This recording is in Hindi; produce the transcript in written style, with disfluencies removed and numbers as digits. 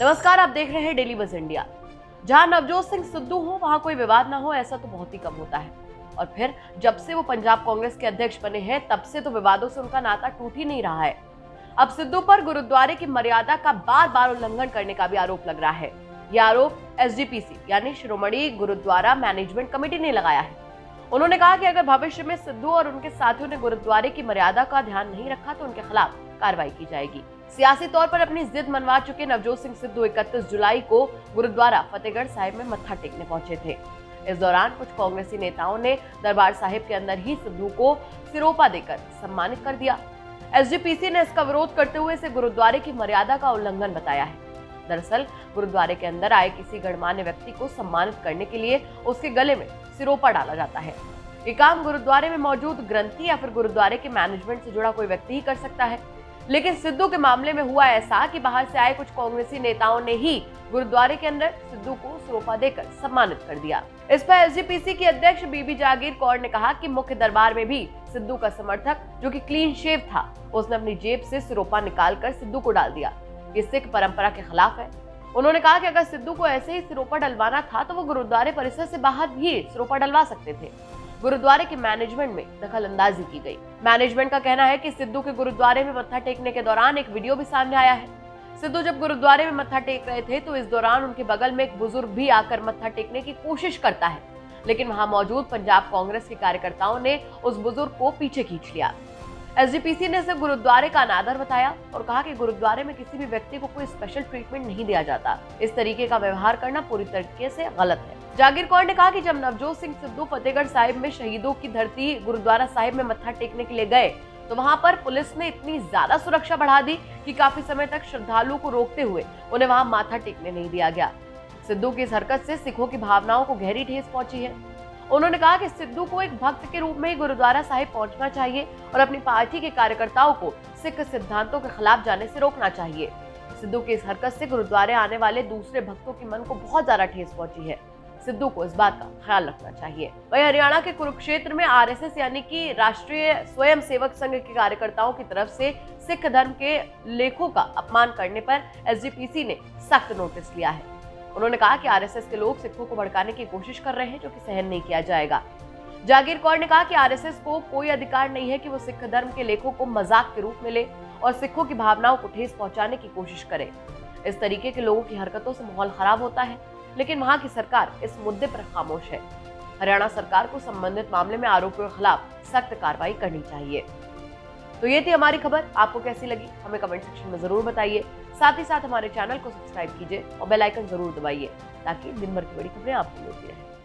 नमस्कार, आप देख रहे हैं डेली बज़ इंडिया। जहां नवजोत सिंह सिद्धू हो वहां कोई विवाद ना हो, ऐसा तो बहुत ही कम होता है। और फिर जब से वो पंजाब कांग्रेस के अध्यक्ष बने हैं तब से तो विवादों से उनका नाता टूट ही नहीं रहा है। अब सिद्धू पर गुरुद्वारे की मर्यादा का बार बार उल्लंघन करने का भी आरोप लग रहा है। यह आरोप SGPC यानी श्रोमणी गुरुद्वारा मैनेजमेंट कमेटी ने लगाया है। उन्होंने कहा कि अगर भविष्य में सिद्धू और उनके साथियों ने गुरुद्वारे की मर्यादा का ध्यान नहीं रखा तो उनके खिलाफ कार्रवाई की जाएगी। सियासी तौर पर अपनी जिद मनवा चुके नवजोत सिंह सिद्धू 31 जुलाई को गुरुद्वारा फतेहगढ़ साहिब में मत्था टेकने पहुंचे थे। इस दौरान कुछ कांग्रेसी नेताओं ने दरबार साहिब के अंदर ही सिद्धू को सिरोपा देकर सम्मानित कर दिया। SGPC ने इसका विरोध करते हुए इसे गुरुद्वारे की मर्यादा का उल्लंघन बताया है। दरअसल गुरुद्वारे के अंदर आए किसी गणमान्य व्यक्ति को सम्मानित करने के लिए उसके गले में सिरोपा डाला जाता है। ये काम गुरुद्वारे में मौजूद ग्रंथी या फिर गुरुद्वारे के मैनेजमेंट से जुड़ा कोई व्यक्ति ही कर सकता है। लेकिन सिद्धू के मामले में हुआ ऐसा कि बाहर से आए कुछ कांग्रेसी नेताओं ने ही गुरुद्वारे के अंदर सिद्धू को सिरोपा देकर सम्मानित कर दिया। इस पर SGPC की अध्यक्ष बीबी जागीर कौर ने कहा कि मुख्य दरबार में भी सिद्धू का समर्थक जो कि क्लीन शेव था, उसने अपनी जेब से सिरोपा निकालकर सिद्धू को डाल दिया। ये सिख परंपरा के खिलाफ है। उन्होंने कहा कि अगर सिद्धू को ऐसे ही सिरोपा डलवाना था तो वो गुरुद्वारे परिसर से बाहर भी सिरोपा डलवा सकते थे। गुरुद्वारे के मैनेजमेंट में दखल अंदाजी की गई। मैनेजमेंट का कहना है कि सिद्धू के गुरुद्वारे में मत्था टेकने के दौरान एक वीडियो भी सामने आया है। सिद्धू जब गुरुद्वारे में मत्था टेक रहे थे तो इस दौरान उनके बगल में एक बुजुर्ग भी आकर मत्था टेकने की कोशिश करता है, लेकिन वहां मौजूद पंजाब कांग्रेस के कार्यकर्ताओं ने उस बुजुर्ग को पीछे खींच लिया। SGPC ने इसे गुरुद्वारे का अनादर बताया और कहा कि गुरुद्वारे में किसी भी व्यक्ति को कोई स्पेशल ट्रीटमेंट नहीं दिया जाता। इस तरीके का व्यवहार करना पूरी तरीके से गलत है। जागीर कौर ने कहा कि जब नवजोत सिंह सिद्धू फतेहगढ़ साहिब में शहीदों की धरती गुरुद्वारा साहिब में मत्था टेकने के लिए गए तो वहां पर पुलिस ने इतनी ज्यादा सुरक्षा बढ़ा दी कि काफी समय तक श्रद्धालुओं को रोकते हुए उन्हें वहां माथा टेकने नहीं दिया गया। सिद्धू की इस हरकत से सिखों की भावनाओं को गहरी ठेस पहुंची है। उन्होंने कहा कि सिद्धू को एक भक्त के रूप में ही गुरुद्वारा साहिब पहुंचना चाहिए और अपनी पार्टी के कार्यकर्ताओं को सिख सिद्धांतों के खिलाफ जाने से रोकना चाहिए। सिद्धू की इस हरकत से गुरुद्वारे आने वाले दूसरे भक्तों के मन को बहुत ज्यादा ठेस पहुंची है। सिद्धू को इस बात का ख्याल रखना चाहिए। वहीं हरियाणा के कुरुक्षेत्र में RSS यानी कि राष्ट्रीय स्वयं सेवक संघ के कार्यकर्ताओं की तरफ से सिख धर्म के लेखों का अपमान करने पर SGPC ने सख्त नोटिस लिया है। उन्होंने कहा कि RSS के लोग सिखों को भड़काने की कोशिश कर रहे हैं, जो कि सहन नहीं किया जाएगा। जागीर कौर ने कहा कि RSS को कोई अधिकार नहीं है कि वो सिख धर्म के लेखों को मजाक के रूप में ले और सिखों की भावनाओं को ठेस पहुंचाने की कोशिश करे। इस तरीके के लोगों की हरकतों से माहौल खराब होता है, लेकिन वहां की सरकार इस मुद्दे पर खामोश है। हरियाणा सरकार को संबंधित मामले में आरोपियों के खिलाफ सख्त कार्रवाई करनी चाहिए। तो ये थी हमारी खबर। आपको कैसी लगी हमें कमेंट सेक्शन में जरूर बताइए। साथ ही साथ हमारे चैनल को सब्सक्राइब कीजिए और बेल आइकन जरूर दबाइए ताकि दिन भर की बड़ी खबरें आपको मिलती रहें।